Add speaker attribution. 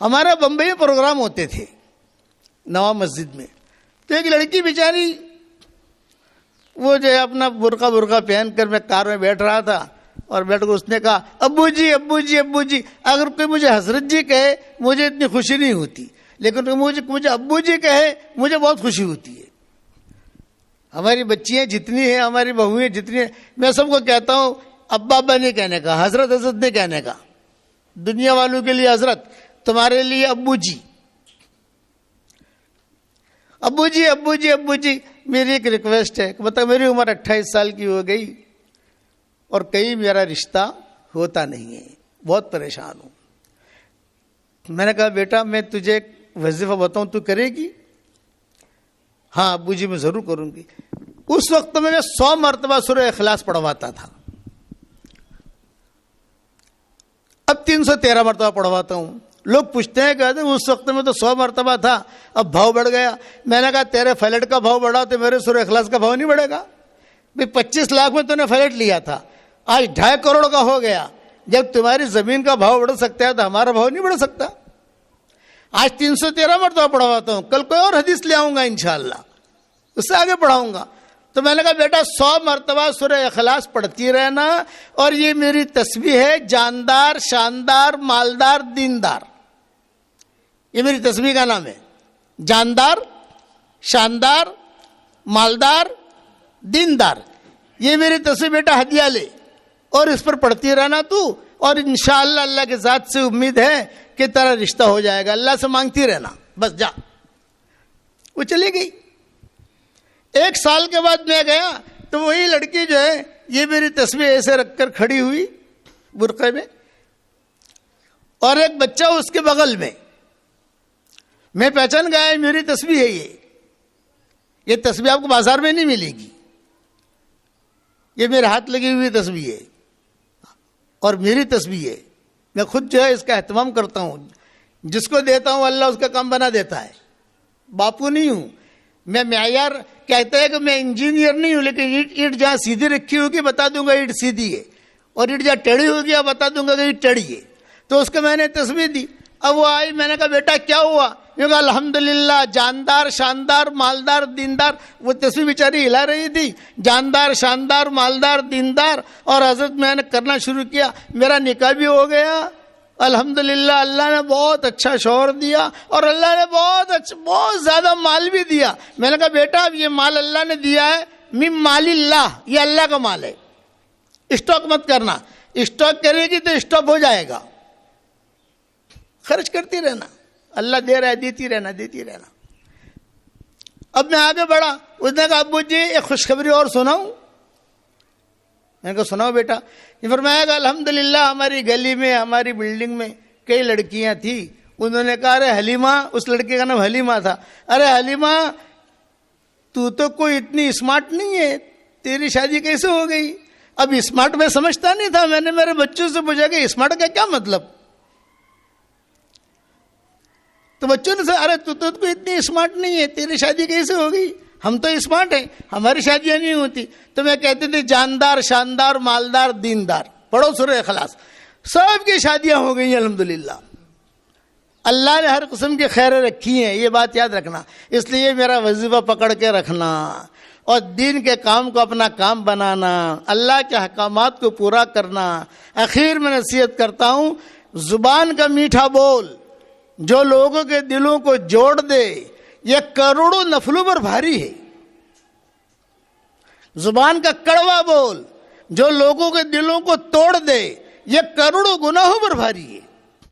Speaker 1: ہمارا بمبئی میں پروگرام ہوتے تھے نواب مسجد میں، تو ایک لڑکی بیچاری وہ جو ہے اپنا برقع پہن کر میں کار میں بیٹھ رہا تھا، اور بیٹھ کر اس نے کہا ابو جی ابو جی ابو جی. اگر کوئی مجھے حضرت جی کہے مجھے اتنی خوشی نہیں ہوتی، لیکن مجھے ابو جی کہے مجھے بہت خوشی ہوتی ہے. ہماری بچیاں جتنی ہیں، ہماری بہویں جتنی ہیں، میں سب کو کہتا ہوں ابا ابا نہیں کہنے کا، حضرت حضرت نہیں کہنے کا. دنیا والوں کے لیے حضرت، تمہارے لیے ابو جی. ابو جی ابو جی ابو جی. میری ایک ریکویسٹ ہے، مطلب میری عمر 28 سال کی ہو گئی اور کہیں میرا رشتہ ہوتا نہیں ہے، بہت پریشان ہوں. میں نے کہا بیٹا میں تجھے ایک وظیفہ بتاؤں، تو کرے گی؟ ہاں ابو جی میں ضرور کروں گی. اس وقت میں 100 مرتبہ سورہ اخلاص پڑھواتا تھا، اب 313 مرتبہ پڑھواتا ہوں. لوگ پوچھتے ہیں کہتے ہیں اس وقت میں تو 100 مرتبہ تھا، اب بھاؤ بڑھ گیا. میں نے کہا تیرے فلیٹ کا بھاؤ بڑھا تو میرے سورہ اخلاص کا بھاؤ نہیں بڑھے گا؟ 25 لاکھ میں تو نے فلیٹ لیا تھا، آج 2.5 کروڑ کا ہو گیا. جب تمہاری زمین کا بھاؤ بڑھ سکتا ہے تو ہمارا بھاؤ نہیں بڑھ سکتا؟ آج 313 مرتبہ پڑھواتا ہوں، کل کوئی اور حدیث لے آؤں گا انشاءاللہ، اس سے آگے پڑھاؤں گا. تو میں نے کہا بیٹا 100 مرتبہ سورہ اخلاص پڑھتی رہنا، اور یہ میری تسبیح ہے جاندار شاندار مالدار دیندار. یہ میری تسبیح کا نام ہے، جاندار شاندار مالدار دیندار. یہ میری تسبیح بیٹا ہدیہ لے اور اس پر پڑھتی رہنا تو، اور انشاءاللہ اللہ کے ذات سے امید ہے کہ تیرا رشتہ ہو جائے گا. اللہ سے مانگتی رہنا، بس جا. وہ چلی گئی. 1 سال کے بعد میں گیا تو وہی لڑکی جو ہے یہ میری تسبیح ایسے رکھ کر کھڑی ہوئی برقعے میں، اور ایک بچہ اس کے بغل میں. میں پہچان گیا میری تسبیح ہے یہ تسبیح آپ کو بازار میں نہیں ملے گی، یہ میرے ہاتھ لگی ہوئی تسبیح ہے اور میری تسبیح ہے. میں خود جو ہے اس کا اہتمام کرتا ہوں، جس کو دیتا ہوں اللہ اس کا کام بنا دیتا ہے. باپو نہیں ہوں میں. معیار کہتا ہے کہ میں انجینئر نہیں ہوں، لیکن اینٹ جہاں سیدھی رکھی ہوگی بتا دوں گا اینٹ سیدھی ہے، اور اینٹ جہاں ٹیڑھی ہوگی بتا دوں گا کہ اینٹ ٹیڑھی ہے. تو اس کو میں نے تسبیح دی. اب وہ آئی، میں نے کہا بیٹا کیا ہوا؟ میں کہا الحمدللہ جاندار شاندار مالدار دیندار. وہ تسبیح بیچاری ہلا رہی تھی، جاندار شاندار مالدار دیندار. اور حضرت میں نے کرنا شروع کیا، میرا نکاح بھی ہو گیا الحمدللہ. اللہ نے بہت اچھا شوہر دیا، اور اللہ نے بہت زیادہ مال بھی دیا. میں نے کہا بیٹا اب یہ مال اللہ نے دیا ہے، من مال اللہ، یہ اللہ کا مال ہے، اسٹاک مت کرنا. اسٹاک کرے گی تو اسٹاپ ہو جائے گا. خرچ کرتی رہنا، اللہ دے رہا ہے، دیتی رہنا دیتی رہنا. اب میں آگے بڑھا. اس نے کہا ابو جی ایک خوشخبری اور سناؤں؟ میں نے کہا سناؤ بیٹا. یہ فرمایا کہ الحمدللہ ہماری گلی میں ہماری بلڈنگ میں کئی لڑکیاں تھیں. انہوں نے کہا ارے حلیمہ، اس لڑکے کا نام حلیمہ تھا، ارے حلیمہ تو کوئی اتنی اسمارٹ نہیں ہے، تیری شادی کیسے ہو گئی؟ اب اسمارٹ میں سمجھتا نہیں تھا. میں نے میرے بچوں سے پوچھا کہ اسمارٹ کا کیا مطلب؟ تو بچوں نے ارے تو کوئی اتنی اسمارٹ نہیں ہے، تیری شادی کیسے ہو گئی؟ ہم تو اسمارٹ ہیں، ہماری شادیاں نہیں ہوتی. تو میں کہتی تھی جاندار شاندار مالدار دیندار. پڑھو سورہ اخلاص. سب کی شادیاں ہو گئی الحمدللہ. اللہ نے ہر قسم کی خیریں رکھی ہیں، یہ بات یاد رکھنا. اس لیے میرا وظیفہ پکڑ کے رکھنا اور دین کے کام کو اپنا کام بنانا، اللہ کے احکامات کو پورا کرنا. اخیر میں نصیحت کرتا ہوں، زبان کا میٹھا بول جو لوگوں کے دلوں کو جوڑ دے یہ کروڑوں نفلوں پر بھاری ہے. زبان کا کڑوا بول جو لوگوں کے دلوں کو توڑ دے یہ کروڑوں گناہوں پر بھاری ہے.